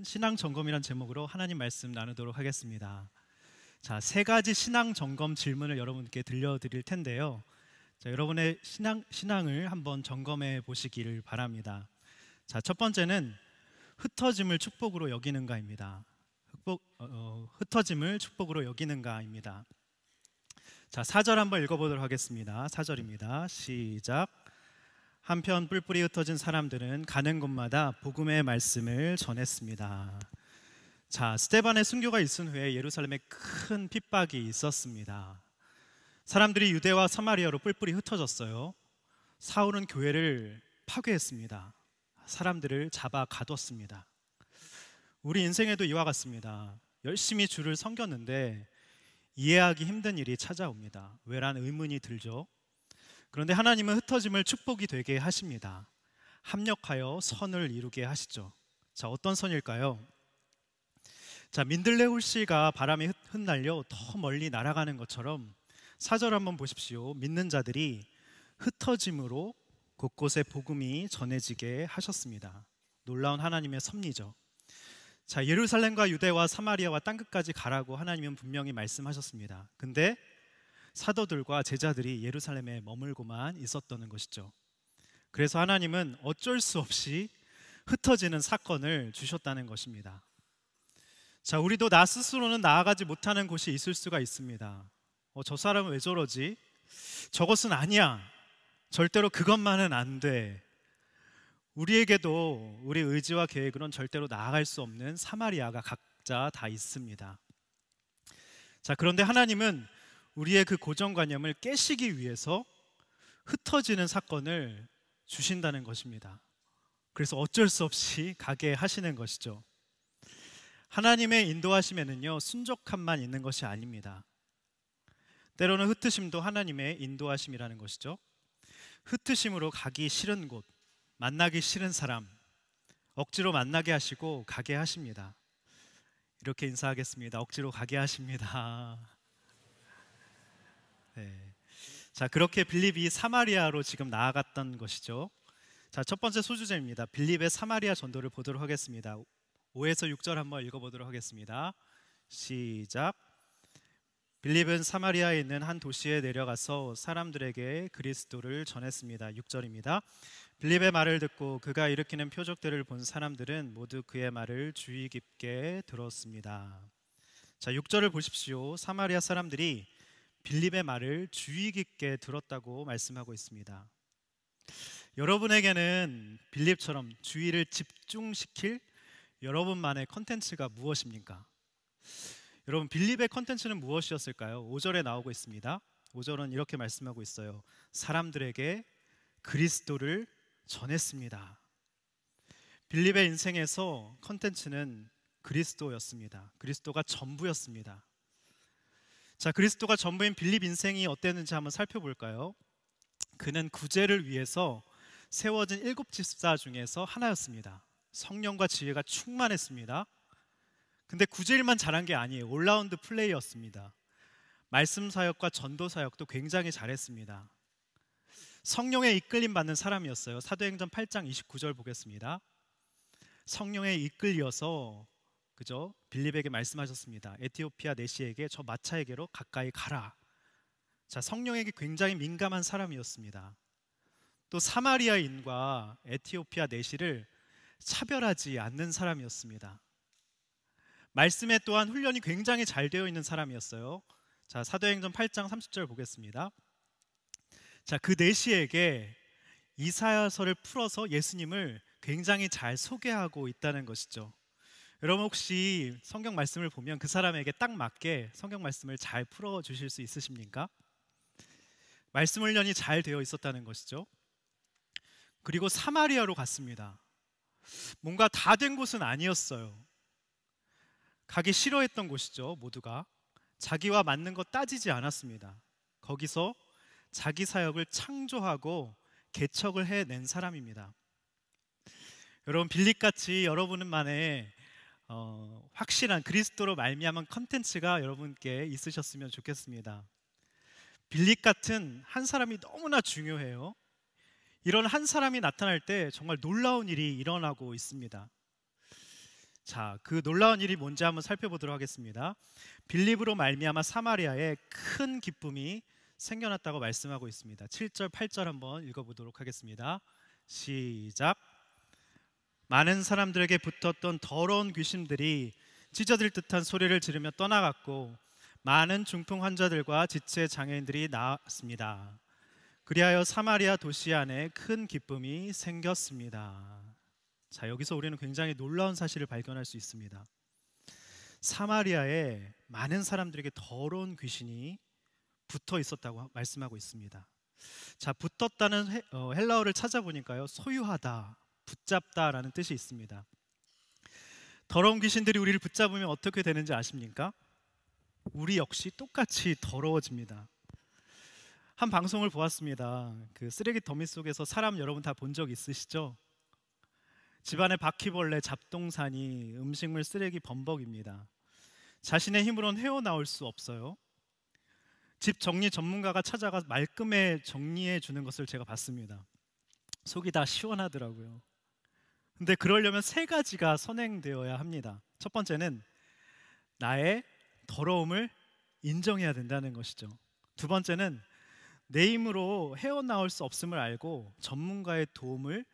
신앙 점검이란 제목으로 하나님 말씀 나누도록 하겠습니다. 자, 세 가지 신앙 점검 질문을 여러분께 들려드릴 텐데요. 자, 여러분의 신앙을 한번 점검해 보시기를 바랍니다. 자, 첫 번째는 흩어짐을 축복으로 여기는가입니다. 흩어짐을 축복으로 여기는가입니다. 자, 4절 한번 읽어보도록 하겠습니다. 4절입니다. 시작. 한편 뿔뿔이 흩어진 사람들은 가는 곳마다 복음의 말씀을 전했습니다. 자, 스데반의 순교가 있은 후에 예루살렘에 큰 핍박이 있었습니다. 사람들이 유대와 사마리아로 뿔뿔이 흩어졌어요. 사울은 교회를 파괴했습니다. 사람들을 잡아 가뒀습니다. 우리 인생에도 이와 같습니다. 열심히 주를 섬겼는데 이해하기 힘든 일이 찾아옵니다. 왜란 의문이 들죠. 그런데 하나님은 흩어짐을 축복이 되게 하십니다. 합력하여 선을 이루게 하시죠. 자, 어떤 선일까요? 자, 민들레 홀씨가 바람에 흩날려 더 멀리 날아가는 것처럼 4절 한번 보십시오. 믿는 자들이 흩어짐으로 곳곳에 복음이 전해지게 하셨습니다. 놀라운 하나님의 섭리죠. 자, 예루살렘과 유대와 사마리아와 땅끝까지 가라고 하나님은 분명히 말씀하셨습니다. 근데 사도들과 제자들이 예루살렘에 머물고만 있었다는 것이죠. 그래서 하나님은 어쩔 수 없이 흩어지는 사건을 주셨다는 것입니다. 자, 우리도 나 스스로는 나아가지 못하는 곳이 있을 수가 있습니다. 저 사람은 왜 저러지? 저것은 아니야. 절대로 그것만은 안 돼. 우리에게도 우리 의지와 계획으로는 절대로 나아갈 수 없는 사마리아가 각자 다 있습니다. 자, 그런데 하나님은 우리의 그 고정관념을 깨시기 위해서 흩어지는 사건을 주신다는 것입니다. 그래서 어쩔 수 없이 가게 하시는 것이죠. 하나님의 인도하심에는요, 순종함만 있는 것이 아닙니다. 때로는 흩으심도 하나님의 인도하심이라는 것이죠. 흩으심으로 가기 싫은 곳, 만나기 싫은 사람, 억지로 만나게 하시고 가게 하십니다. 이렇게 인사하겠습니다. 억지로 가게 하십니다. 네. 자, 그렇게 빌립이 사마리아로 지금 나아갔던 것이죠. 자, 첫 번째 소주제입니다. 빌립의 사마리아 전도를 보도록 하겠습니다. 5에서 6절 한번 읽어보도록 하겠습니다. 시작. 빌립은 사마리아에 있는 한 도시에 내려가서 사람들에게 그리스도를 전했습니다. 6절입니다. 빌립의 말을 듣고 그가 일으키는 표적들을 본 사람들은 모두 그의 말을 주의 깊게 들었습니다. 자, 6절을 보십시오. 사마리아 사람들이 빌립의 말을 주의 깊게 들었다고 말씀하고 있습니다. 여러분에게는 빌립처럼 주의를 집중시킬 여러분만의 컨텐츠가 무엇입니까? 여러분, 빌립의 컨텐츠는 무엇이었을까요? 5절에 나오고 있습니다. 5절은 이렇게 말씀하고 있어요. 사람들에게 그리스도를 전했습니다. 빌립의 인생에서 컨텐츠는 그리스도였습니다. 그리스도가 전부였습니다. 자, 그리스도가 전부인 빌립 인생이 어땠는지 한번 살펴볼까요? 그는 구제를 위해서 세워진 7집사 중에서 하나였습니다. 성령과 지혜가 충만했습니다. 근데 구제일만 잘한 게 아니에요. 올라운드 플레이였습니다. 말씀 사역과 전도 사역도 굉장히 잘했습니다. 성령에 이끌림 받는 사람이었어요. 사도행전 8장 29절 보겠습니다. 성령에 이끌려서 그죠? 빌립에게 말씀하셨습니다. 에티오피아 내시에게 저 마차에게로 가까이 가라. 자, 성령에게 굉장히 민감한 사람이었습니다. 또 사마리아인과 에티오피아 내시를 차별하지 않는 사람이었습니다. 말씀에 또한 훈련이 굉장히 잘 되어 있는 사람이었어요. 자, 사도행전 8장 30절 보겠습니다. 자, 그 내시에게 이사야서를 풀어서 예수님을 굉장히 잘 소개하고 있다는 것이죠. 여러분, 혹시 성경 말씀을 보면 그 사람에게 딱 맞게 성경 말씀을 잘 풀어주실 수 있으십니까? 말씀 훈련이 잘 되어 있었다는 것이죠. 그리고 사마리아로 갔습니다. 뭔가 다 된 곳은 아니었어요. 가기 싫어했던 곳이죠. 모두가 자기와 맞는 거 따지지 않았습니다. 거기서 자기 사역을 창조하고 개척을 해낸 사람입니다. 여러분, 빌립같이 여러분만의 확실한 그리스도로 말미암은 컨텐츠가 여러분께 있으셨으면 좋겠습니다. 빌립 같은 한 사람이 너무나 중요해요. 이런 한 사람이 나타날 때 정말 놀라운 일이 일어나고 있습니다. 자, 그 놀라운 일이 뭔지 한번 살펴보도록 하겠습니다. 빌립으로 말미암아 사마리아에 큰 기쁨이 생겨났다고 말씀하고 있습니다. 7절, 8절 한번 읽어보도록 하겠습니다. 시작. 많은 사람들에게 붙었던 더러운 귀신들이 찢어질 듯한 소리를 지르며 떠나갔고 많은 중풍 환자들과 지체 장애인들이 나왔습니다. 그리하여 사마리아 도시 안에 큰 기쁨이 생겼습니다. 자, 여기서 우리는 굉장히 놀라운 사실을 발견할 수 있습니다. 사마리아에 많은 사람들에게 더러운 귀신이 붙어 있었다고 말씀하고 있습니다. 자, 붙었다는 헬라어를 찾아보니까요, 소유하다, 붙잡다라는 뜻이 있습니다. 더러운 귀신들이 우리를 붙잡으면 어떻게 되는지 아십니까? 우리 역시 똑같이 더러워집니다. 한 방송을 보았습니다. 그 쓰레기 더미 속에서 사람 여러분 다 본 적 있으시죠? 집안에 바퀴벌레, 잡동사니, 음식물 쓰레기 범벅입니다. 자신의 힘으로는 헤어나올 수 없어요. 집 정리 전문가가 찾아가 말끔히 정리해 주는 것을 제가 봤습니다. 속이 다 시원하더라고요. 근데 그러려면 세 가지가 선행되어야 합니다. 첫 번째는 나의 더러움을 인정해야 된다는 것이죠. 두 번째는 내 힘으로 헤어나올 수 없음을 알고 전문가의 도움을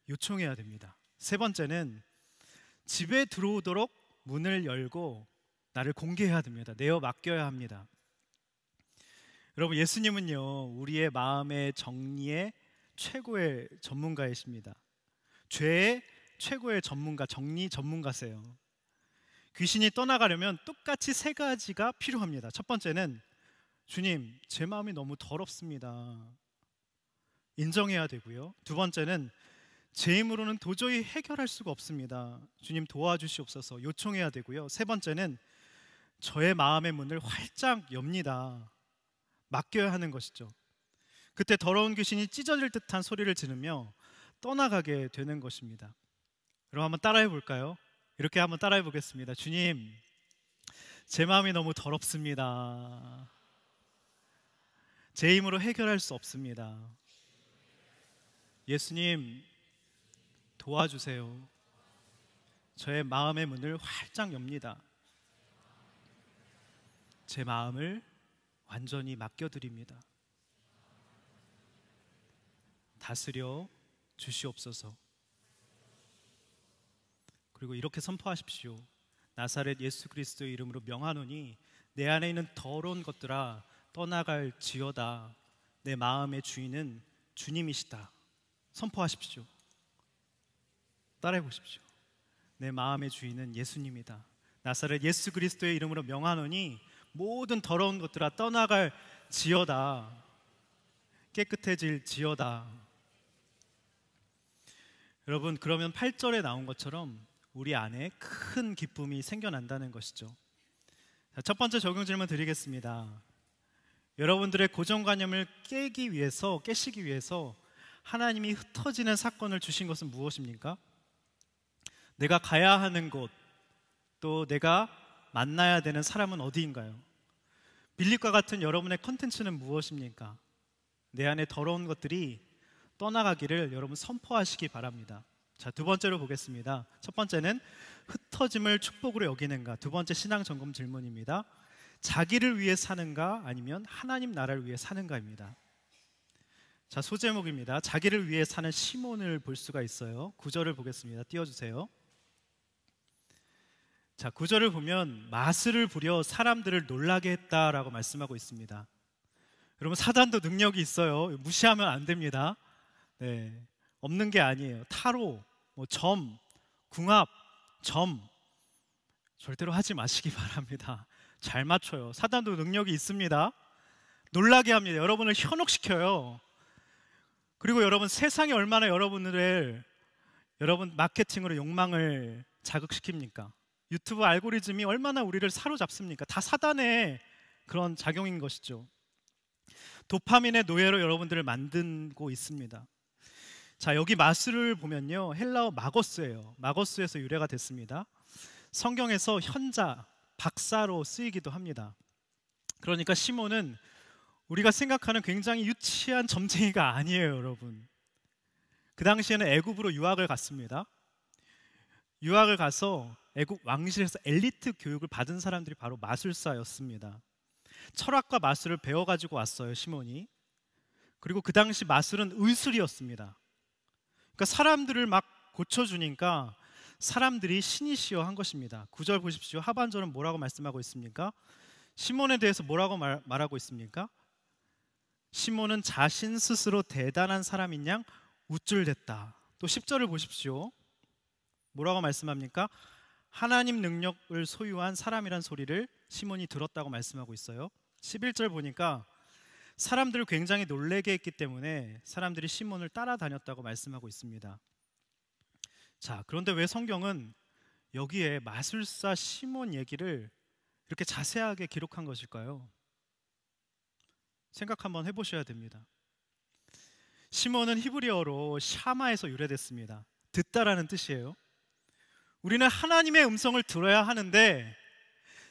요청해야 됩니다. 세 번째는 집에 들어오도록 문을 열고 나를 공개해야 됩니다. 내어 맡겨야 합니다. 여러분, 예수님은요, 우리의 마음의 정리의 최고의 전문가이십니다. 죄의 최고의 전문가, 정리 전문가세요. 귀신이 떠나가려면 똑같이 세 가지가 필요합니다. 첫 번째는 주님, 제 마음이 너무 더럽습니다. 인정해야 되고요. 두 번째는 제 힘으로는 도저히 해결할 수가 없습니다. 주님 도와주시옵소서 요청해야 되고요. 세 번째는 저의 마음의 문을 활짝 엽니다. 맡겨야 하는 것이죠. 그때 더러운 귀신이 찢어질 듯한 소리를 지르며 떠나가게 되는 것입니다. 여러분 한번 따라해 볼까요? 이렇게 한번 따라해 보겠습니다. 주님, 제 마음이 너무 더럽습니다. 제 힘으로 해결할 수 없습니다. 예수님, 도와주세요. 저의 마음의 문을 활짝 엽니다. 제 마음을 완전히 맡겨드립니다. 다스려 주시옵소서. 그리고 이렇게 선포하십시오. 나사렛 예수 그리스도의 이름으로 명하노니 내 안에 있는 더러운 것들아 떠나갈 지어다. 내 마음의 주인은 주님이시다. 선포하십시오. 따라해 보십시오. 내 마음의 주인은 예수님이다. 나사렛 예수 그리스도의 이름으로 명하노니 모든 더러운 것들아 떠나갈 지어다. 깨끗해질 지어다. 여러분, 그러면 8절에 나온 것처럼 우리 안에 큰 기쁨이 생겨난다는 것이죠. 자, 첫 번째 적용 질문 드리겠습니다. 여러분들의 고정관념을 깨시기 위해서 하나님이 흩어지는 사건을 주신 것은 무엇입니까? 내가 가야 하는 곳, 또 내가 만나야 되는 사람은 어디인가요? 빌립과 같은 여러분의 컨텐츠는 무엇입니까? 내 안에 더러운 것들이 떠나가기를 여러분 선포하시기 바랍니다. 자, 두 번째로 보겠습니다. 첫 번째는 흩어짐을 축복으로 여기는가? 두 번째 신앙 점검 질문입니다. 자기를 위해 사는가? 아니면 하나님 나라를 위해 사는가입니다. 자, 소제목입니다. 자기를 위해 사는 시몬을 볼 수가 있어요. 9절을 보겠습니다. 띄워주세요. 자, 9절을 보면 마술을 부려 사람들을 놀라게 했다라고 말씀하고 있습니다. 여러분, 사단도 능력이 있어요. 무시하면 안 됩니다. 네, 없는 게 아니에요. 타로, 점, 궁합, 점 절대로 하지 마시기 바랍니다. 잘 맞춰요. 사단도 능력이 있습니다. 놀라게 합니다. 여러분을 현혹시켜요. 그리고 여러분, 세상이 얼마나 여러분 마케팅으로 욕망을 자극시킵니까? 유튜브 알고리즘이 얼마나 우리를 사로잡습니까? 다 사단의 그런 작용인 것이죠. 도파민의 노예로 여러분들을 만들고 있습니다. 자, 여기 마술을 보면요, 헬라어 마거스예요. 마거스에서 유래가 됐습니다. 성경에서 현자, 박사로 쓰이기도 합니다. 그러니까 시몬은 우리가 생각하는 굉장히 유치한 점쟁이가 아니에요, 여러분. 그 당시에는 애굽으로 유학을 갔습니다. 유학을 가서 애국 왕실에서 엘리트 교육을 받은 사람들이 바로 마술사였습니다. 철학과 마술을 배워가지고 왔어요, 시몬이. 그리고 그 당시 마술은 의술이었습니다. 그러니까 사람들을 막 고쳐주니까 사람들이 신이시여 한 것입니다. 9절 보십시오. 하반절은 뭐라고 말씀하고 있습니까? 시몬에 대해서 뭐라고 말하고 있습니까? 시몬은 자신 스스로 대단한 사람인 양 우쭐댔다. 또 10절을 보십시오. 뭐라고 말씀합니까? 하나님 능력을 소유한 사람이란 소리를 시몬이 들었다고 말씀하고 있어요. 11절 보니까 사람들을 굉장히 놀라게 했기 때문에 사람들이 시몬을 따라다녔다고 말씀하고 있습니다. 자, 그런데 왜 성경은 여기에 마술사 시몬 얘기를 이렇게 자세하게 기록한 것일까요? 생각 한번 해보셔야 됩니다. 시몬은 히브리어로 샤마에서 유래됐습니다. 듣다라는 뜻이에요. 우리는 하나님의 음성을 들어야 하는데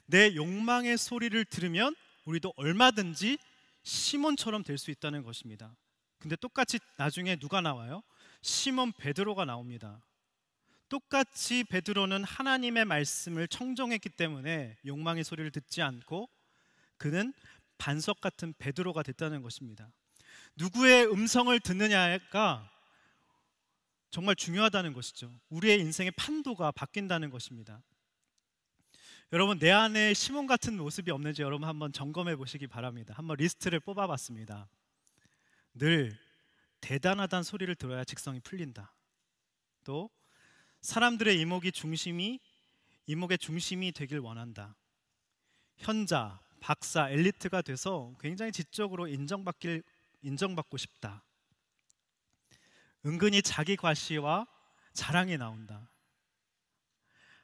내 욕망의 소리를 들으면 우리도 얼마든지 시몬처럼 될 수 있다는 것입니다. 근데 똑같이 나중에 누가 나와요? 시몬 베드로가 나옵니다. 똑같이 베드로는 하나님의 말씀을 청정했기 때문에 욕망의 소리를 듣지 않고 그는 반석 같은 베드로가 됐다는 것입니다. 누구의 음성을 듣느냐가 정말 중요하다는 것이죠. 우리의 인생의 판도가 바뀐다는 것입니다. 여러분, 내 안에 시몬 같은 모습이 없는지 여러분 한번 점검해 보시기 바랍니다. 한번 리스트를 뽑아봤습니다. 늘 대단하다는 소리를 들어야 직성이 풀린다. 또 사람들의 이목의 중심이 되길 원한다. 현자, 박사, 엘리트가 돼서 굉장히 지적으로 인정받고 싶다. 은근히 자기 과시와 자랑이 나온다.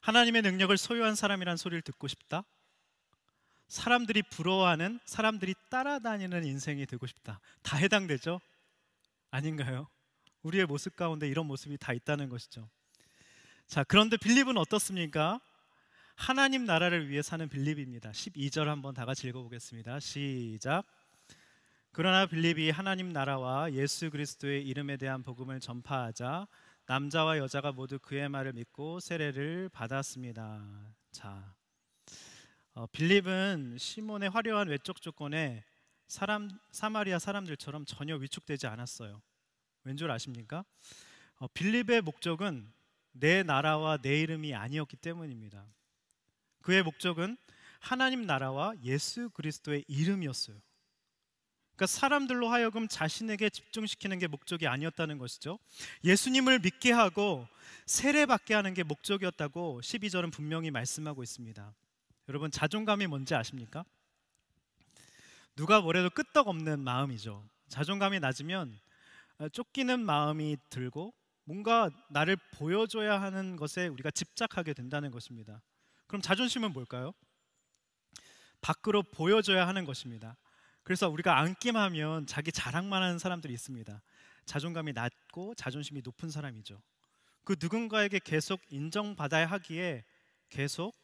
하나님의 능력을 소유한 사람이란 소리를 듣고 싶다. 사람들이 부러워하는, 사람들이 따라다니는 인생이 되고 싶다. 다 해당되죠? 아닌가요? 우리의 모습 가운데 이런 모습이 다 있다는 것이죠. 자, 그런데 빌립은 어떻습니까? 하나님 나라를 위해 사는 빌립입니다. 12절 한번 다 같이 읽어보겠습니다. 시작. 그러나 빌립이 하나님 나라와 예수 그리스도의 이름에 대한 복음을 전파하자 남자와 여자가 모두 그의 말을 믿고 세례를 받았습니다. 자, 빌립은 시몬의 화려한 외적 조건에 사마리아 사람들처럼 전혀 위축되지 않았어요. 왠 줄 아십니까? 빌립의 목적은 내 나라와 내 이름이 아니었기 때문입니다. 그의 목적은 하나님 나라와 예수 그리스도의 이름이었어요. 그러니까 사람들로 하여금 자신에게 집중시키는 게 목적이 아니었다는 것이죠. 예수님을 믿게 하고 세례받게 하는 게 목적이었다고 12절은 분명히 말씀하고 있습니다. 여러분, 자존감이 뭔지 아십니까? 누가 뭐래도 끄떡없는 마음이죠. 자존감이 낮으면 쫓기는 마음이 들고 뭔가 나를 보여줘야 하는 것에 우리가 집착하게 된다는 것입니다. 그럼 자존심은 뭘까요? 밖으로 보여줘야 하는 것입니다. 그래서 우리가 안김하면 자기 자랑만 하는 사람들이 있습니다. 자존감이 낮고 자존심이 높은 사람이죠. 그 누군가에게 계속 인정받아야 하기에 계속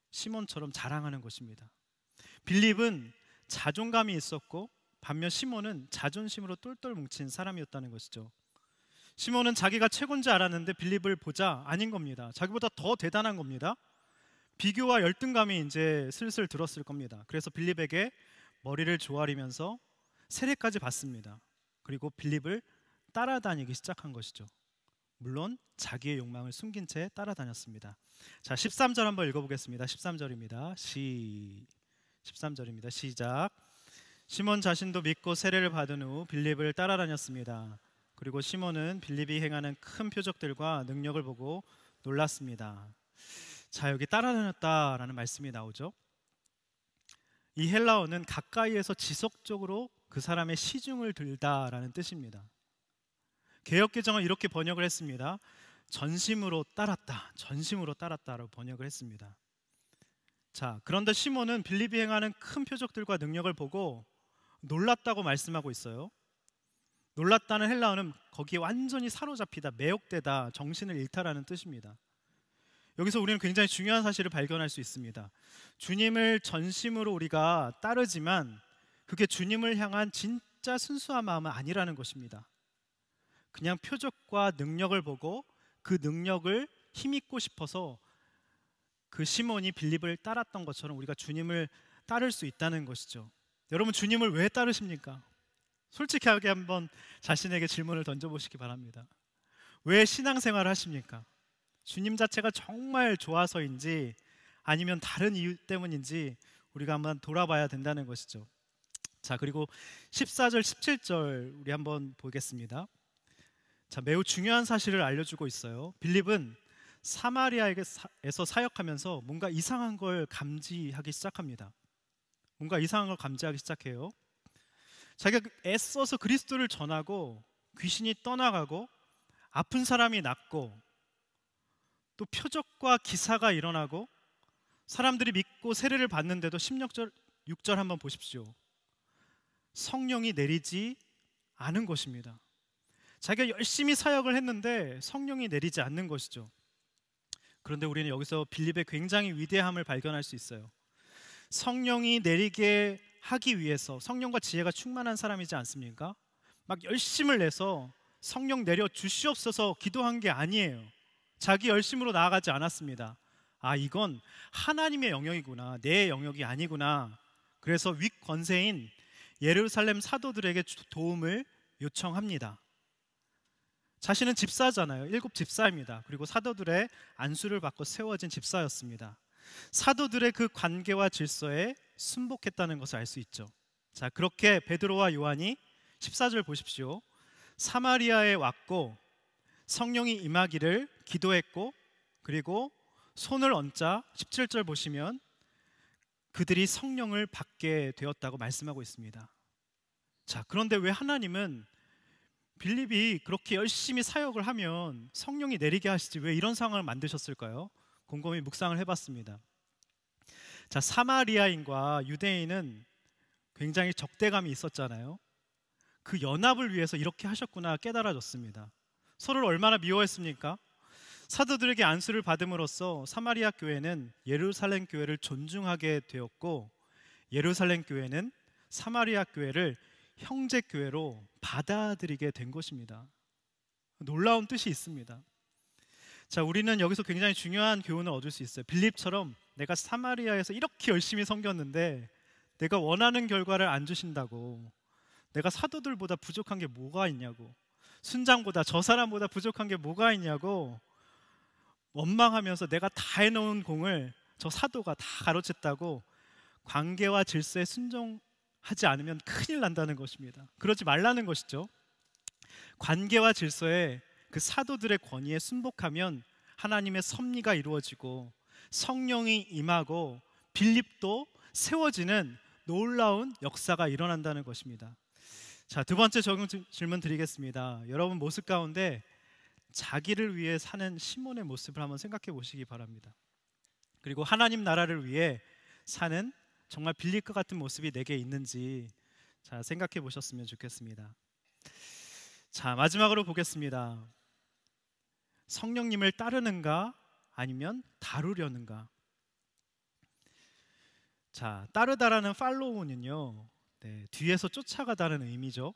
시몬처럼 자랑하는 것입니다. 빌립은 자존감이 있었고 반면 시몬은 자존심으로 똘똘 뭉친 사람이었다는 것이죠. 시몬은 자기가 최고인 줄 알았는데 빌립을 보자 아닌 겁니다. 자기보다 더 대단한 겁니다. 비교와 열등감이 이제 슬슬 들었을 겁니다. 그래서 빌립에게 머리를 조아리면서 세례까지 받습니다. 그리고 빌립을 따라다니기 시작한 것이죠. 물론 자기의 욕망을 숨긴 채 따라다녔습니다. 자, 13절 한번 읽어보겠습니다. 13절입니다. 13절입니다. 시작. 시몬 자신도 믿고 세례를 받은 후 빌립을 따라다녔습니다. 그리고 시몬은 빌립이 행하는 큰 표적들과 능력을 보고 놀랐습니다. 자, 여기 따라다녔다라는 말씀이 나오죠. 이 헬라어는 가까이에서 지속적으로 그 사람의 시중을 들다라는 뜻입니다. 개역개정은 이렇게 번역을 했습니다. 전심으로 따랐다, 전심으로 따랐다라고 번역을 했습니다. 자, 그런데 시몬은 빌립이 행하는 큰 표적들과 능력을 보고 놀랐다고 말씀하고 있어요. 놀랐다는 헬라어는 거기에 완전히 사로잡히다, 매혹되다, 정신을 잃다라는 뜻입니다. 여기서 우리는 굉장히 중요한 사실을 발견할 수 있습니다. 주님을 전심으로 우리가 따르지만 그게 주님을 향한 진짜 순수한 마음은 아니라는 것입니다. 그냥 표적과 능력을 보고 그 능력을 힘입고 싶어서 그 시몬이 빌립을 따랐던 것처럼 우리가 주님을 따를 수 있다는 것이죠. 여러분, 주님을 왜 따르십니까? 솔직하게 한번 자신에게 질문을 던져보시기 바랍니다. 왜 신앙생활을 하십니까? 주님 자체가 정말 좋아서인지 아니면 다른 이유 때문인지 우리가 한번 돌아봐야 된다는 것이죠. 자, 그리고 14절 17절 우리 한번 보겠습니다. 자, 매우 중요한 사실을 알려주고 있어요. 빌립은 사마리아에서 사역하면서 뭔가 이상한 걸 감지하기 시작합니다. 뭔가 이상한 걸 감지하기 시작해요. 자기가 애써서 그리스도를 전하고 귀신이 떠나가고 아픈 사람이 낫고 또 표적과 기사가 일어나고 사람들이 믿고 세례를 받는데도 16절 6절 한번 보십시오. 성령이 내리지 않은 것입니다. 자기가 열심히 사역을 했는데 성령이 내리지 않는 것이죠. 그런데 우리는 여기서 빌립의 굉장히 위대함을 발견할 수 있어요. 성령이 내리게 하기 위해서 성령과 지혜가 충만한 사람이지 않습니까? 막 열심을 내서 성령 내려 주시옵소서 기도한 게 아니에요. 자기 열심으로 나아가지 않았습니다. 아, 이건 하나님의 영역이구나, 내 영역이 아니구나. 그래서 윗권세인 예루살렘 사도들에게 도움을 요청합니다. 자신은 집사잖아요. 7 집사입니다. 그리고 사도들의 안수를 받고 세워진 집사였습니다. 사도들의 그 관계와 질서에 순복했다는 것을 알 수 있죠. 자, 그렇게 베드로와 요한이 14절 보십시오. 사마리아에 왔고 성령이 임하기를 기도했고 그리고 손을 얹자 17절 보시면 그들이 성령을 받게 되었다고 말씀하고 있습니다. 자, 그런데 왜 하나님은 빌립이 그렇게 열심히 사역을 하면 성령이 내리게 하시지 왜 이런 상황을 만드셨을까요? 곰곰이 묵상을 해봤습니다. 자, 사마리아인과 유대인은 굉장히 적대감이 있었잖아요. 그 연합을 위해서 이렇게 하셨구나 깨달아졌습니다. 서로를 얼마나 미워했습니까? 사도들에게 안수를 받음으로써 사마리아 교회는 예루살렘 교회를 존중하게 되었고 예루살렘 교회는 사마리아 교회를 형제 교회로 받아들이게 된 것입니다. 놀라운 뜻이 있습니다. 자, 우리는 여기서 굉장히 중요한 교훈을 얻을 수 있어요. 빌립처럼 내가 사마리아에서 이렇게 열심히 섬겼는데 내가 원하는 결과를 안 주신다고, 내가 사도들보다 부족한 게 뭐가 있냐고, 순장보다 저 사람보다 부족한 게 뭐가 있냐고 원망하면서 내가 다 해놓은 공을 저 사도가 다 가로챘다고 관계와 질서에 순종하지 않으면 큰일 난다는 것입니다. 그러지 말라는 것이죠. 관계와 질서에 그 사도들의 권위에 순복하면 하나님의 섭리가 이루어지고 성령이 임하고 빌립도 세워지는 놀라운 역사가 일어난다는 것입니다. 자, 두 번째 적용 질문 드리겠습니다. 여러분 모습 가운데 자기를 위해 사는 시몬의 모습을 한번 생각해 보시기 바랍니다. 그리고 하나님 나라를 위해 사는 정말 빌립과 같은 모습이 내게 있는지 자, 생각해 보셨으면 좋겠습니다. 자, 마지막으로 보겠습니다. 성령님을 따르는가 아니면 다루려는가? 자, 따르다라는 팔로우는요, 뒤에서 쫓아가다는 의미죠.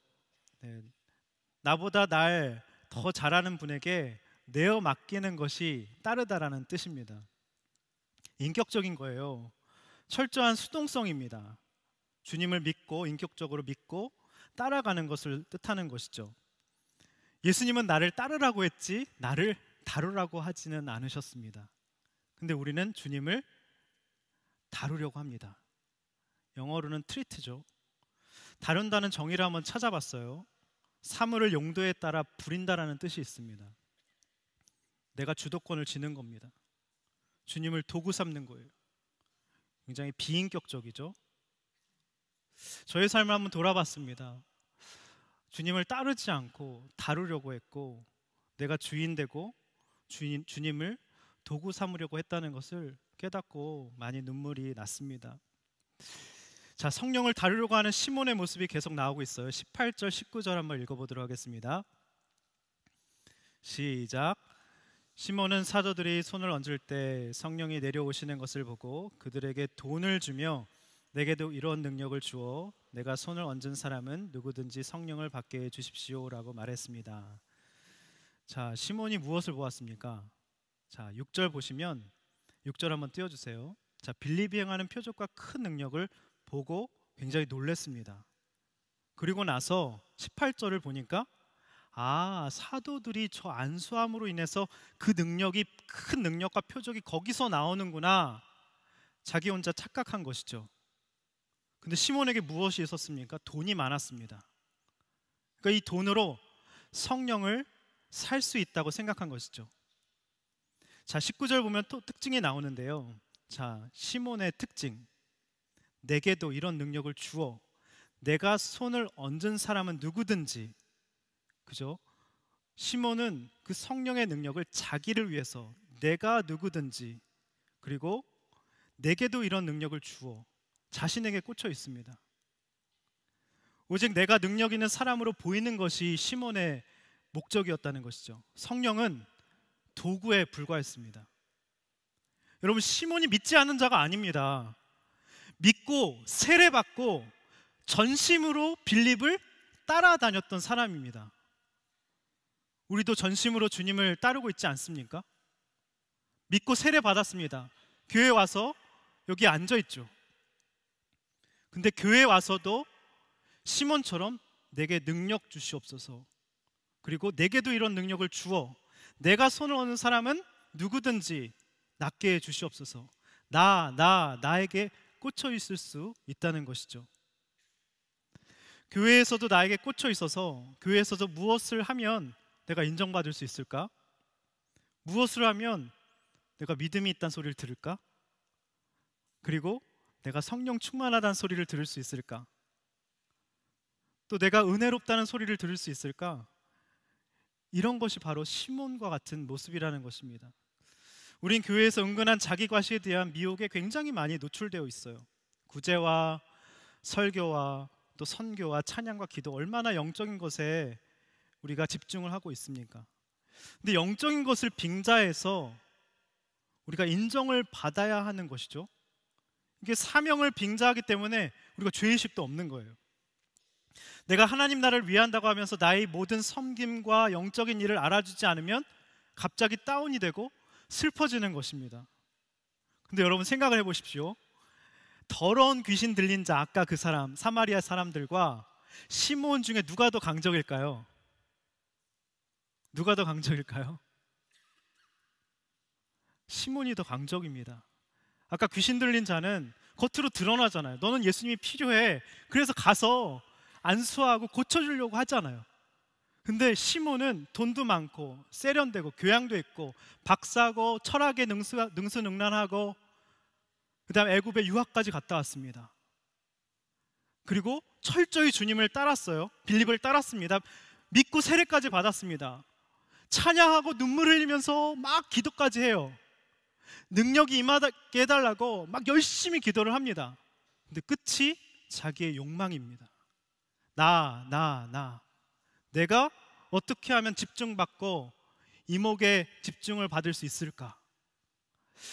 나보다 날 더 잘하는 분에게 내어 맡기는 것이 따르다라는 뜻입니다. 인격적인 거예요. 철저한 수동성입니다. 주님을 믿고 인격적으로 믿고 따라가는 것을 뜻하는 것이죠. 예수님은 나를 따르라고 했지 나를 다루라고 하지는 않으셨습니다. 근데 우리는 주님을 다루려고 합니다. 영어로는 트리트죠. 다룬다는 정의를 한번 찾아봤어요. 사물을 용도에 따라 부린다라는 뜻이 있습니다. 내가 주도권을 쥐는 겁니다. 주님을 도구 삼는 거예요. 굉장히 비인격적이죠. 저의 삶을 한번 돌아봤습니다. 주님을 따르지 않고 다루려고 했고 내가 주인 되고 주님을 도구 삼으려고 했다는 것을 깨닫고 많이 눈물이 났습니다. 자, 성령을 다루려고 하는 시몬의 모습이 계속 나오고 있어요. 18절 19절 한번 읽어보도록 하겠습니다. 시작. 시몬은 사도들이 손을 얹을 때 성령이 내려오시는 것을 보고 그들에게 돈을 주며 내게도 이런 능력을 주어 내가 손을 얹은 사람은 누구든지 성령을 받게 해 주십시오라고 말했습니다. 자, 시몬이 무엇을 보았습니까? 자, 6절 보시면 6절 한번 띄워주세요. 자, 빌립이 행하는 표적과 큰 능력을 보고 굉장히 놀랐습니다. 그리고 나서 18절을 보니까 사도들이 저 안수함으로 인해서 그 능력이, 큰 능력과 표적이 거기서 나오는구나, 자기 혼자 착각한 것이죠. 근데 시몬에게 무엇이 있었습니까? 돈이 많았습니다. 그러니까 이 돈으로 성령을 살 수 있다고 생각한 것이죠. 자, 19절 보면 또 특징이 나오는데요. 자, 시몬의 특징, 내게도 이런 능력을 주어 내가 손을 얹은 사람은 누구든지, 그죠? 시몬은 그 성령의 능력을 자기를 위해서, 내가 누구든지, 그리고 내게도 이런 능력을 주어 자신에게 꽂혀 있습니다. 오직 내가 능력 있는 사람으로 보이는 것이 시몬의 목적이었다는 것이죠. 성령은 도구에 불과했습니다. 여러분, 시몬이 믿지 않는 자가 아닙니다. 믿고 세례받고 전심으로 빌립을 따라다녔던 사람입니다. 우리도 전심으로 주님을 따르고 있지 않습니까? 믿고 세례받았습니다. 교회 와서 여기 앉아 있죠. 근데 교회 와서도 시몬처럼 내게 능력 주시옵소서, 그리고 내게도 이런 능력을 주어 내가 손을 얹는 사람은 누구든지 낫게 해 주시옵소서, 나에게 꽂혀 있을 수 있다는 것이죠. 교회에서도 나에게 꽂혀 있어서 교회에서도 무엇을 하면 내가 인정받을 수 있을까? 무엇을 하면 내가 믿음이 있다는 소리를 들을까? 그리고 내가 성령 충만하다는 소리를 들을 수 있을까? 또 내가 은혜롭다는 소리를 들을 수 있을까? 이런 것이 바로 시몬과 같은 모습이라는 것입니다. 우린 교회에서 은근한 자기과시에 대한 미혹에 굉장히 많이 노출되어 있어요. 구제와 설교와 또 선교와 찬양과 기도, 얼마나 영적인 것에 우리가 집중을 하고 있습니까? 근데 영적인 것을 빙자해서 우리가 인정을 받아야 하는 것이죠. 이게 사명을 빙자하기 때문에 우리가 죄의식도 없는 거예요. 내가 하나님 나라를 위한다고 하면서 나의 모든 섬김과 영적인 일을 알아주지 않으면 갑자기 다운이 되고 슬퍼지는 것입니다. 근데 여러분, 생각을 해보십시오. 더러운 귀신 들린 자, 아까 그 사람, 사마리아 사람들과 시몬 중에 누가 더 강적일까요? 누가 더 강적일까요? 시몬이 더 강적입니다. 아까 귀신 들린 자는 겉으로 드러나잖아요. 너는 예수님이 필요해, 그래서 가서 안수하고 고쳐주려고 하잖아요. 근데 시몬은 돈도 많고 세련되고 교양도 있고 박사고 철학에 능수능란하고 그 다음에 애굽에 유학까지 갔다 왔습니다. 그리고 철저히 주님을 따랐어요. 빌립을 따랐습니다. 믿고 세례까지 받았습니다. 찬양하고 눈물 흘리면서 막 기도까지 해요. 능력이 임하게 해달라고 막 열심히 기도를 합니다. 근데 끝이 자기의 욕망입니다. 내가 어떻게 하면 집중받고 이목에 집중을 받을 수 있을까?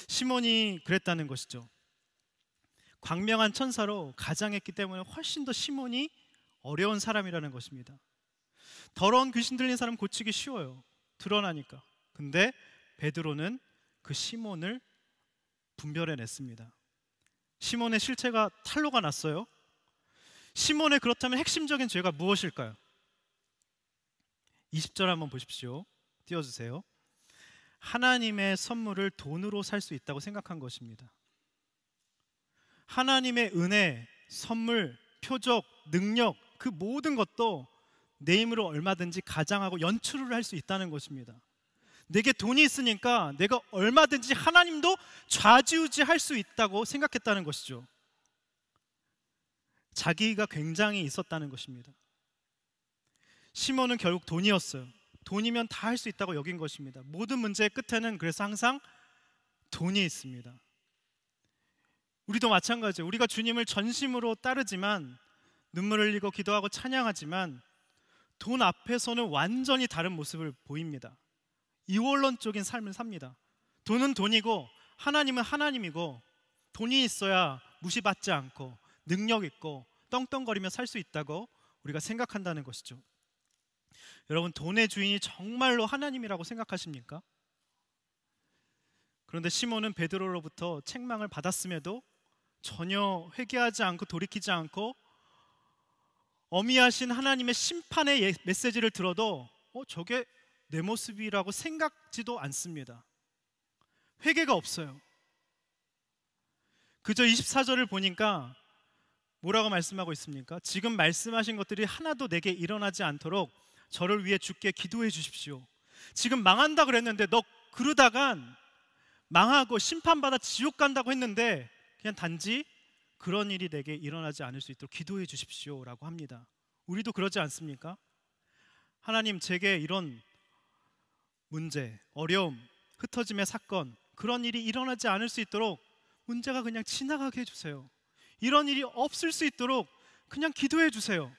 시몬이 그랬다는 것이죠. 광명한 천사로 가장했기 때문에 훨씬 더 시몬이 어려운 사람이라는 것입니다. 더러운 귀신 들린 사람 고치기 쉬워요. 드러나니까. 근데 베드로는 그 시몬을 분별해냈습니다. 시몬의 실체가 탄로가 났어요. 시몬의 그렇다면 핵심적인 죄가 무엇일까요? 20절 한번 보십시오. 띄워주세요. 하나님의 선물을 돈으로 살 수 있다고 생각한 것입니다. 하나님의 은혜, 선물, 표적, 능력, 그 모든 것도 내 힘으로 얼마든지 가장하고 연출을 할 수 있다는 것입니다. 내게 돈이 있으니까 내가 얼마든지 하나님도 좌지우지할 수 있다고 생각했다는 것이죠. 자기가 굉장히 있었다는 것입니다. 시몬은 결국 돈이었어요. 돈이면 다 할 수 있다고 여긴 것입니다. 모든 문제의 끝에는 그래서 항상 돈이 있습니다. 우리도 마찬가지예요. 우리가 주님을 전심으로 따르지만, 눈물 흘리고 기도하고 찬양하지만 돈 앞에서는 완전히 다른 모습을 보입니다. 이원론적인 삶을 삽니다. 돈은 돈이고 하나님은 하나님이고, 돈이 있어야 무시받지 않고 능력 있고 떵떵거리며 살 수 있다고 우리가 생각한다는 것이죠. 여러분, 돈의 주인이 정말로 하나님이라고 생각하십니까? 그런데 시몬은 베드로로부터 책망을 받았음에도 전혀 회개하지 않고 돌이키지 않고 어미하신 하나님의 심판의 메시지를 들어도 저게 내 모습이라고 생각지도 않습니다. 회개가 없어요. 그저 24절을 보니까 뭐라고 말씀하고 있습니까? 지금 말씀하신 것들이 하나도 내게 일어나지 않도록 저를 위해 주께 기도해 주십시오. 지금 망한다 그랬는데 너 그러다간 망하고 심판받아 지옥 간다고 했는데 그냥 단지 그런 일이 내게 일어나지 않을 수 있도록 기도해 주십시오 라고 합니다. 우리도 그러지 않습니까? 하나님, 제게 이런 문제, 어려움, 흩어짐의 사건, 그런 일이 일어나지 않을 수 있도록 문제가 그냥 지나가게 해주세요. 이런 일이 없을 수 있도록 그냥 기도해 주세요.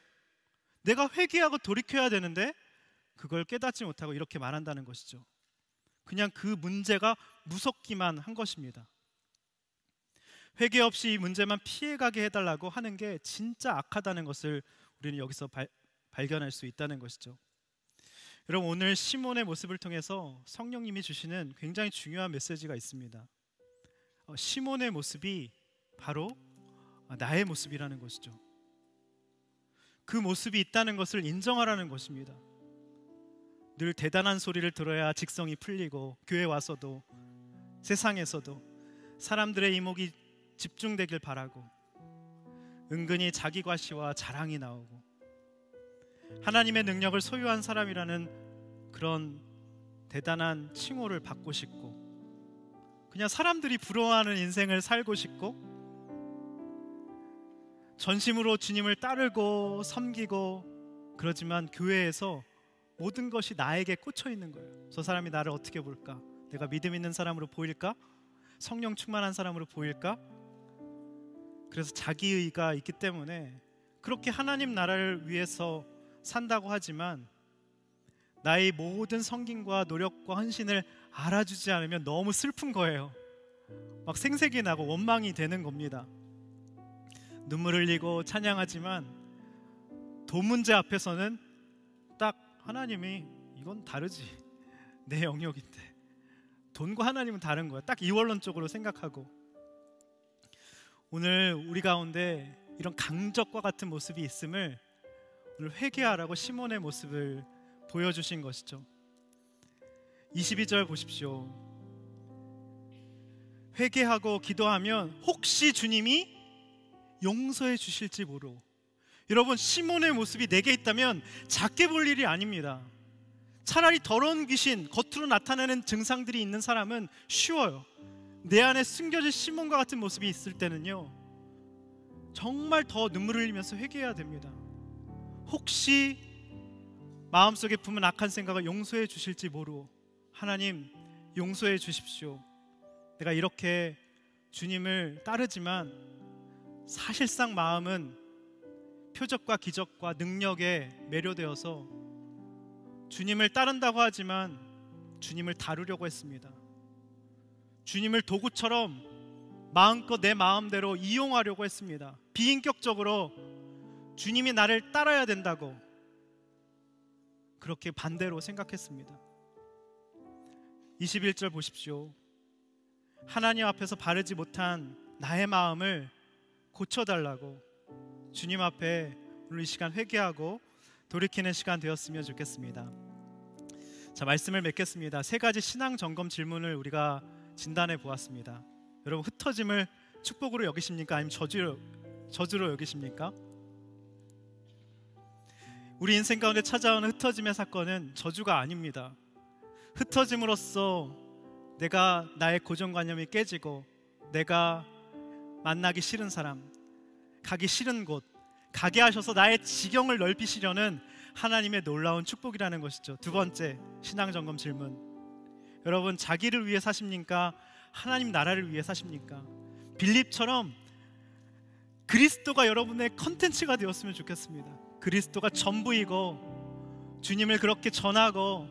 내가 회개하고 돌이켜야 되는데 그걸 깨닫지 못하고 이렇게 말한다는 것이죠. 그냥 그 문제가 무섭기만 한 것입니다. 회개 없이 이 문제만 피해가게 해달라고 하는 게 진짜 악하다는 것을 우리는 여기서 발견할 수 있다는 것이죠. 여러분, 오늘 시몬의 모습을 통해서 성령님이 주시는 굉장히 중요한 메시지가 있습니다. 시몬의 모습이 바로 나의 모습이라는 것이죠. 그 모습이 있다는 것을 인정하라는 것입니다. 늘 대단한 소리를 들어야 직성이 풀리고 교회 와서도 세상에서도 사람들의 이목이 집중되길 바라고 은근히 자기 과시와 자랑이 나오고 하나님의 능력을 소유한 사람이라는 그런 대단한 칭호를 받고 싶고 그냥 사람들이 부러워하는 인생을 살고 싶고 전심으로 주님을 따르고 섬기고 그러지만 교회에서 모든 것이 나에게 꽂혀 있는 거예요. 저 사람이 나를 어떻게 볼까? 내가 믿음 있는 사람으로 보일까? 성령 충만한 사람으로 보일까? 그래서 자기의가 있기 때문에 그렇게 하나님 나라를 위해서 산다고 하지만 나의 모든 섬김과 노력과 헌신을 알아주지 않으면 너무 슬픈 거예요. 막 생색이 나고 원망이 되는 겁니다. 눈물 흘리고 찬양하지만 돈 문제 앞에서는 딱 하나님이 이건 다르지, 내 영역인데 돈과 하나님은 다른 거야. 딱 이원론적으로 생각하고 오늘 우리 가운데 이런 강적과 같은 모습이 있음을 오늘 회개하라고 시몬의 모습을 보여주신 것이죠. 22절 보십시오. 회개하고 기도하면 혹시 주님이 용서해 주실지 모르. 여러분, 시몬의 모습이 내게 있다면 작게 볼 일이 아닙니다. 차라리 더러운 귀신, 겉으로 나타나는 증상들이 있는 사람은 쉬워요. 내 안에 숨겨진 시몬과 같은 모습이 있을 때는요 정말 더 눈물을 흘리면서 회개해야 됩니다. 혹시 마음속에 품은 악한 생각을 용서해 주실지 모르. 하나님, 용서해 주십시오. 내가 이렇게 주님을 따르지만 사실상 마음은 표적과 기적과 능력에 매료되어서 주님을 따른다고 하지만 주님을 다루려고 했습니다. 주님을 도구처럼 마음껏 내 마음대로 이용하려고 했습니다. 비인격적으로 주님이 나를 따라야 된다고 그렇게 반대로 생각했습니다. 21절 보십시오. 하나님 앞에서 바르지 못한 나의 마음을 고쳐달라고 주님 앞에 오늘 이 시간 회개하고 돌이키는 시간 되었으면 좋겠습니다. 자, 말씀을 맺겠습니다. 세 가지 신앙 점검 질문을 우리가 진단해 보았습니다. 여러분, 흩어짐을 축복으로 여기십니까? 아니면 저주로 여기십니까? 우리 인생 가운데 찾아오는 흩어짐의 사건은 저주가 아닙니다. 흩어짐으로써 내가 나의 고정관념이 깨지고 내가 만나기 싫은 사람, 가기 싫은 곳, 가게 하셔서 나의 지경을 넓히시려는 하나님의 놀라운 축복이라는 것이죠. 두 번째 신앙점검 질문. 여러분, 자기를 위해 사십니까? 하나님 나라를 위해 사십니까? 빌립처럼 그리스도가 여러분의 컨텐츠가 되었으면 좋겠습니다. 그리스도가 전부이고 주님을 그렇게 전하고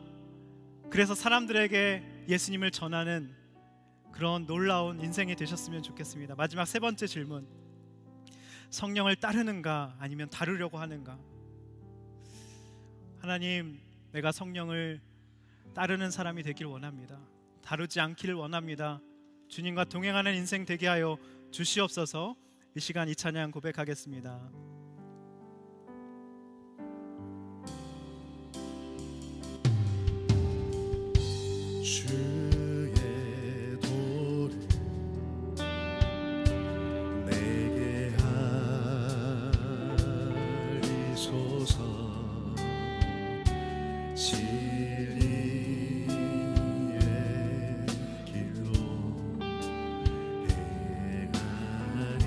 그래서 사람들에게 예수님을 전하는 그런 놀라운 인생이 되셨으면 좋겠습니다. 마지막 세 번째 질문. 성령을 따르는가 아니면 다루려고 하는가? 하나님, 내가 성령을 따르는 사람이 되길 원합니다. 다루지 않기를 원합니다. 주님과 동행하는 인생 되게 하여 주시옵소서. 이 시간 이 찬양 고백하겠습니다. 주의 도를 내게 하리소서. 진리의 길로 행하리.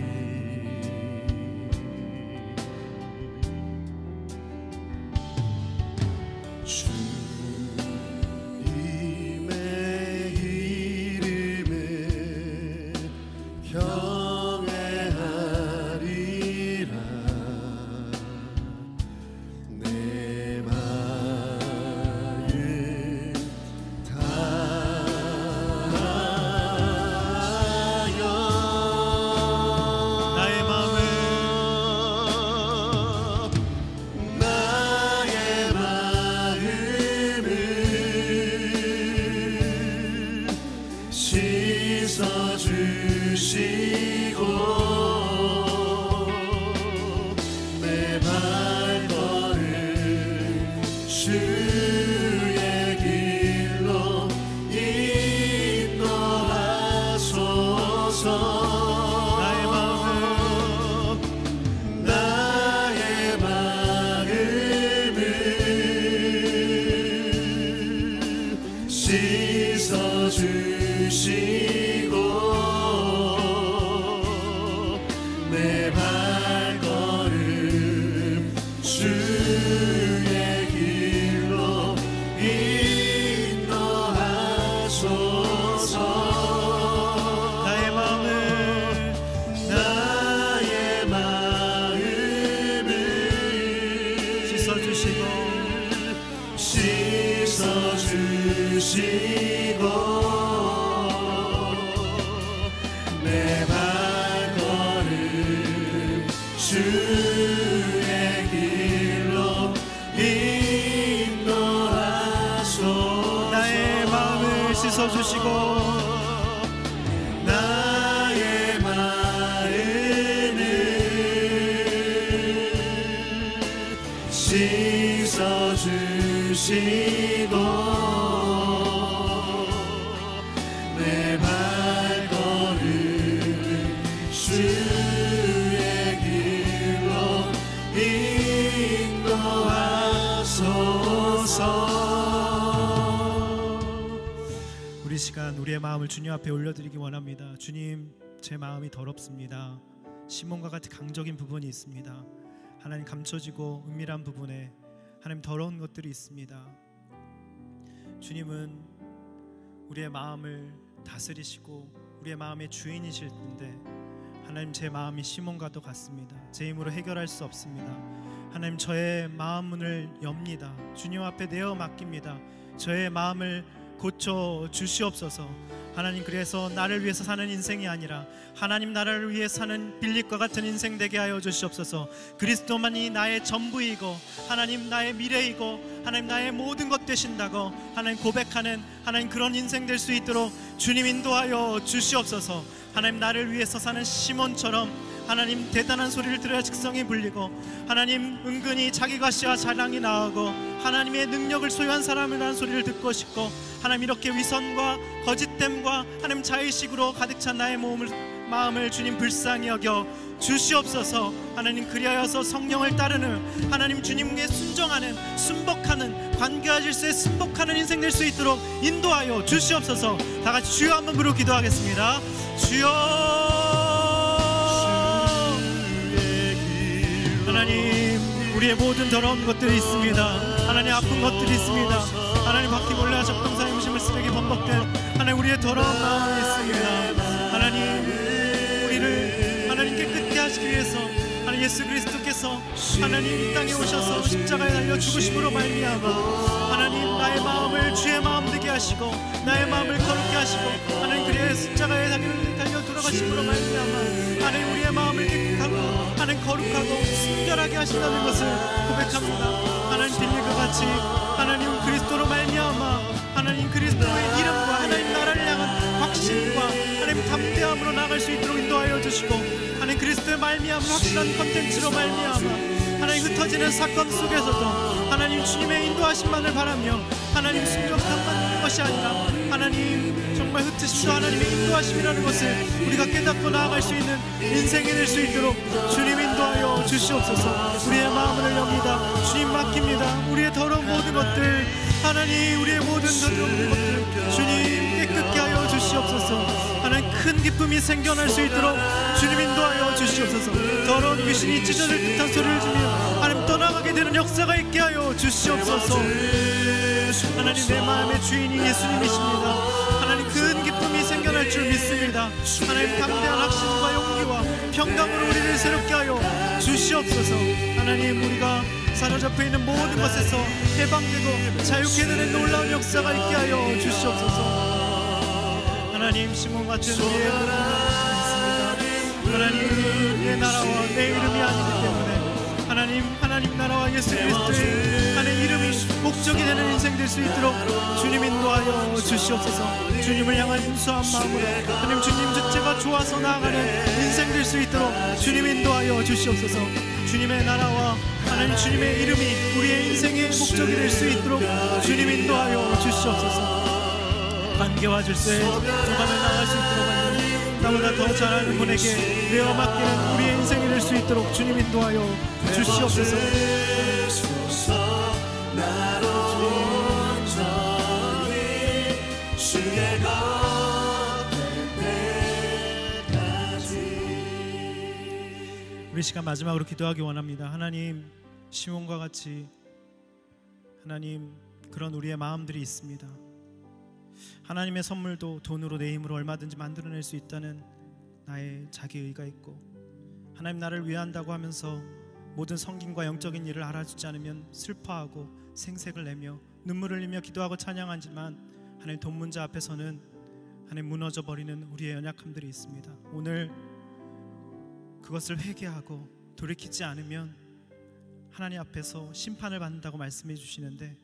주님의 이름을 경외하리라. 내 마음 다하여 나의 마음을 씻어주시고 내 발걸음 주의 길로 인도하소서. 나의 마음을 씻어주시고 내 발걸음 주의 길로 인도하소서. 나의 마음을 씻어주시고 내 발걸음 주의 길로 인도하소서. 나의 마음을 씻어주시고 나의 마음을 씻어주시고 내 발걸음 주의 길로 인도하소서. 우리 시간 우리의 마음을 주님 앞에 올려드리기 원합니다. 주님, 제 마음이 더럽습니다. 시몬과 같이 강적인 부분이 있습니다. 하나님, 감춰지고 은밀한 부분에 하나님 더러운 것들이 있습니다. 주님은 우리의 마음을 다스리시고 우리의 마음의 주인이실 텐데 하나님, 제 마음이 시몬과도 같습니다. 제 힘으로 해결할 수 없습니다. 하나님, 저의 마음 문을 엽니다. 주님 앞에 내어 맡깁니다. 저의 마음을 고쳐 주시옵소서. 하나님, 그래서 나를 위해서 사는 인생이 아니라 하나님 나라를 위해 사는 빌립과 같은 인생 되게 하여 주시옵소서. 그리스도만이 나의 전부이고 하나님 나의 미래이고 하나님 나의 모든 것 되신다고 하나님 고백하는 하나님 그런 인생 될 수 있도록 주님 인도하여 주시옵소서. 하나님, 나를 위해서 사는 시몬처럼 하나님 대단한 소리를 들어야 직성이 불리고 하나님 은근히 자기 가시와 자랑이 나오고 하나님의 능력을 소유한 사람이라는 소리를 듣고 싶고 하나님, 이렇게 위선과 거짓됨과 하나님 자의식으로 가득 찬 나의 마음을 주님 불쌍히 여겨 주시옵소서. 하나님, 그리하여서 성령을 따르는 하나님 주님께 순종하는 순복하는 관계와 질서에 순복하는 인생 될 수 있도록 인도하여 주시옵소서. 다 같이 주여 한번 부르고 기도하겠습니다. 주여. 하나님, 우리의 모든 더러운 것들이 있습니다. 하나님, 아픈 것들이 있습니다. 하나님, 바퀴 몰래 적동사의 음식을 쓰레기 범벅된 하나님 우리의 더러운 마음이 있습니다. 하나님, 우리를 하나님 깨끗게 하시기 위해서 하나님 예수 그리스도께서 하나님 이 땅에 오셔서 십자가에 달려 죽으심으로 말미암아 하나님 나의 마음을 주의 마음 되게 하시고 나의 마음을 거룩게 하시고 하나님 그리하여 십자가에 달려 돌아가심으로 말미암아 하나님 우리의 마음을 깨끗하고 하나님 거룩하고 순결하게 하신다는 것을 고백합니다. 하나님, 빌립과 같이 하나님 그리스도로 말미암아 하나님 그리스도의 이름과 하나님 나라를 향한 확신과 하나님 주시고 하나님 그리스도의 말미암아 확실한 컨텐츠로 말미암아 하나님 흩어지는 사건 속에서도 하나님 주님의 인도하심만을 바라며 하나님 순종함만 있는 것이 아니라 하나님 정말 흩으심도 하나님의 인도하심이라는 것을 우리가 깨닫고 나아갈 수 있는 인생이 될 수 있도록 주님 인도하여 주시옵소서. 우리의 마음을 엽니다. 주님 맡깁니다. 우리의 더러운 모든 것들 하나님 우리의 모든 더러운 것들 주님 깨끗게 하여 주시옵소서. 하나님 큰 기쁨이 생겨날 수 있도록 주님 인도하여 주시옵소서. 더러운 귀신이 찢어질 듯한 소리를 지며 하나님 떠나가게 되는 역사가 있게 하여 주시옵소서. 하나님 내 마음의 주인이 예수님이십니다. 하나님 큰 기쁨이 생겨날 줄 믿습니다. 하나님 담대한 확신과 용기와 평강으로 우리를 새롭게 하여 주시옵소서. 하나님 우리가 사로잡혀 있는 모든 것에서 해방되고 자유케 되는 놀라운 역사가 있게 하여 주시옵소서. 하나님 시몬 같은 우리의 믿습니다. 하나님 내 나라와 내 이름이 아니기 때문에 하나님 나라와 예수 그리스도의 하나님 이름이 목적이 되는 인생 될 수 있도록 주님 인도하여 주시옵소서. 주님을 향한 순수한 마음으로 하나님 주님 자체가 좋아서 나아가는 인생 될 수 있도록 주님 인도하여 주시옵소서. 주님의 나라와 하나님 주님의 이름이 우리의 인생의 목적이 될 수 있도록 주님 인도하여 주시옵소서. 관계와 질서에 조감해 나갈 수 있도록 하나님 나보다 더 잘하는 분에게 내어 맡기는 우리의 인생이 될 수 있도록 주님 인도하여 주시옵소서. 나로 온전히 주의 것 될 때까지. 우리 시간 마지막으로 기도하기 원합니다. 하나님 시몬과 같이 하나님 그런 우리의 마음들이 있습니다. 하나님의 선물도 돈으로 내 힘으로 얼마든지 만들어낼 수 있다는 나의 자기의가 있고 하나님 나를 위한다고 하면서 모든 성김과 영적인 일을 알아주지 않으면 슬퍼하고 생색을 내며 눈물을 흘리며 기도하고 찬양하지만 하나님 돈 문제 앞에서는 하나님 무너져버리는 우리의 연약함들이 있습니다. 오늘 그것을 회개하고 돌이키지 않으면 하나님 앞에서 심판을 받는다고 말씀해 주시는데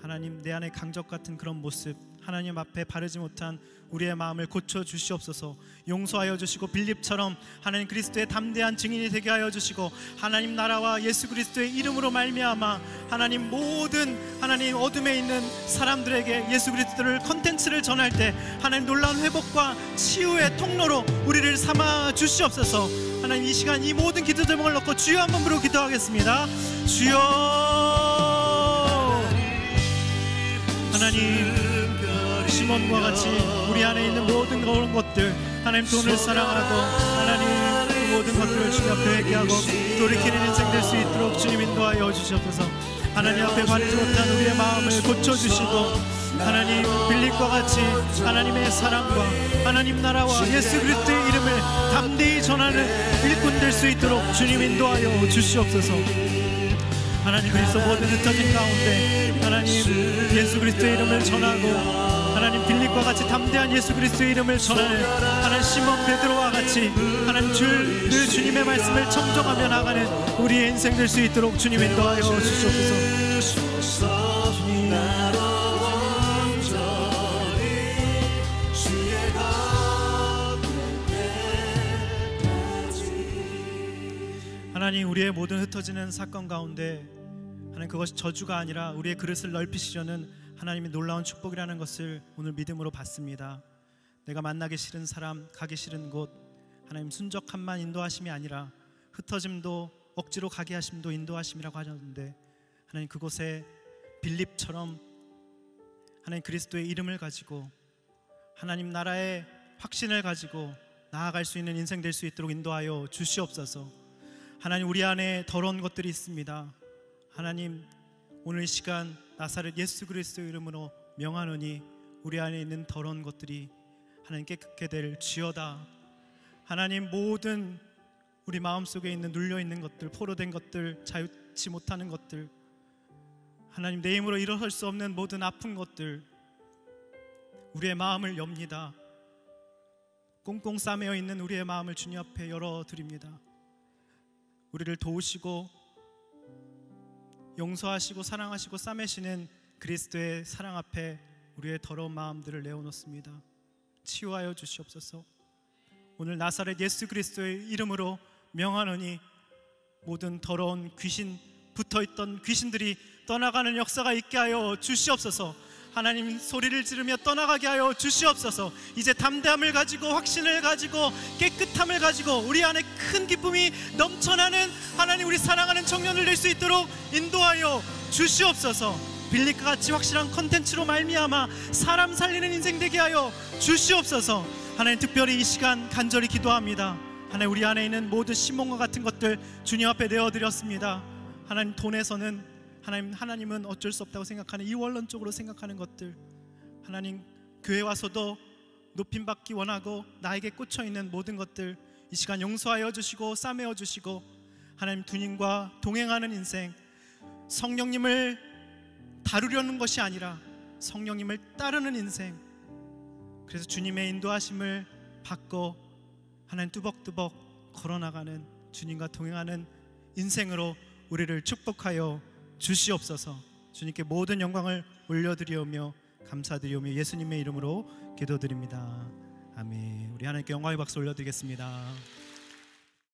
하나님 내 안에 강적 같은 그런 모습 하나님 앞에 바르지 못한 우리의 마음을 고쳐 주시옵소서. 용서하여 주시고 빌립처럼 하나님 그리스도의 담대한 증인이 되게 하여 주시고 하나님 나라와 예수 그리스도의 이름으로 말미암아 하나님 모든 하나님 어둠에 있는 사람들에게 예수 그리스도를 컨텐츠를 전할 때 하나님 놀라운 회복과 치유의 통로로 우리를 삼아 주시옵소서. 하나님 이 시간 이 모든 기도 제목을 넣고 주여 한번 부르고 기도하겠습니다. 주여 하나님 시몬과 같이 우리 안에 있는 모든 그런 것들 하나님 돈을 사랑하고 하나님 그 모든 것들을 주님 앞에 회개하고 돌이키는 인생 될 수 있도록 주님 인도하여 주시옵소서. 하나님 앞에 바르지 못한 우리의 마음을 고쳐주시고 하나님 빌립과 같이 하나님의 사랑과 하나님 나라와 예수 그리스도의 이름을 담대히 전하는 일꾼 될 수 있도록 주님 인도하여 주시옵소서. 하나님 그리스도 모든 흩어진 가운데 하나님 예수 그리스도의 이름을 전하고 하나님 빌립과 같이 담대한 예수 그리스도의 이름을 전하는 하나님 시몬 베드로와 같이 하나님 늘 주님의 말씀을 청정하며 나가는 우리의 인생 될 수 있도록 주님 인도하여 주시옵소서. 주님 하나님 우리의 모든 흩어지는 사건 가운데 하나님 그것이 저주가 아니라 우리의 그릇을 넓히시려는 하나님의 놀라운 축복이라는 것을 오늘 믿음으로 받습니다. 내가 만나기 싫은 사람, 가기 싫은 곳 하나님 순적함만 인도하심이 아니라 흩어짐도 억지로 가게 하심도 인도하심이라고 하셨는데 하나님 그곳에 빌립처럼 하나님 그리스도의 이름을 가지고 하나님 나라의 확신을 가지고 나아갈 수 있는 인생 될 수 있도록 인도하여 주시옵소서. 하나님 우리 안에 더러운 것들이 있습니다. 하나님 오늘 이 시간 나사렛 예수 그리스도의 이름으로 명하노니 우리 안에 있는 더러운 것들이 하나님 깨끗게 될 지어다. 하나님 모든 우리 마음속에 있는 눌려있는 것들, 포로된 것들, 자유치 못하는 것들 하나님 내 힘으로 일어설 수 없는 모든 아픈 것들 우리의 마음을 엽니다. 꽁꽁 싸매어 있는 우리의 마음을 주님 앞에 열어드립니다. 우리를 도우시고 용서하시고 사랑하시고 싸매시는 그리스도의 사랑 앞에 우리의 더러운 마음들을 내어놓습니다. 치유하여 주시옵소서. 오늘 나사렛 예수 그리스도의 이름으로 명하노니 모든 더러운 귀신, 붙어있던 귀신들이 떠나가는 역사가 있게 하여 주시옵소서. 하나님, 소리를 지르며 떠나가게 하여 주시옵소서. 이제 담대함을 가지고, 확신을 가지고, 깨끗함을 가지고 우리 안에 큰 기쁨이 넘쳐나는 하나님, 우리 사랑하는 청년을 될 수 있도록 인도하여 주시옵소서. 빌리과 같이 확실한 컨텐츠로 말미암아 사람 살리는 인생 되게 하여 주시옵소서. 하나님, 특별히 이 시간 간절히 기도합니다. 하나님, 우리 안에 있는 모든 신몽과 같은 것들 주님 앞에 내어드렸습니다. 하나님, 돈에서는 하나님은 어쩔 수 없다고 생각하는 이원론적으로 생각하는 것들, 하나님, 교회 와서도 높임받기 원하고 나에게 꽂혀있는 모든 것들 이 시간 용서하여 주시고 싸매어 주시고, 하나님, 주님과 동행하는 인생, 성령님을 다루려는 것이 아니라 성령님을 따르는 인생, 그래서 주님의 인도하심을 받고 하나님 뚜벅뚜벅 걸어나가는, 주님과 동행하는 인생으로 우리를 축복하여 주시옵소서. 주님께 모든 영광을 올려드리오며 감사드리오며 예수님의 이름으로 기도드립니다. 아멘. 우리 하나님께 영광의 박수 올려드리겠습니다.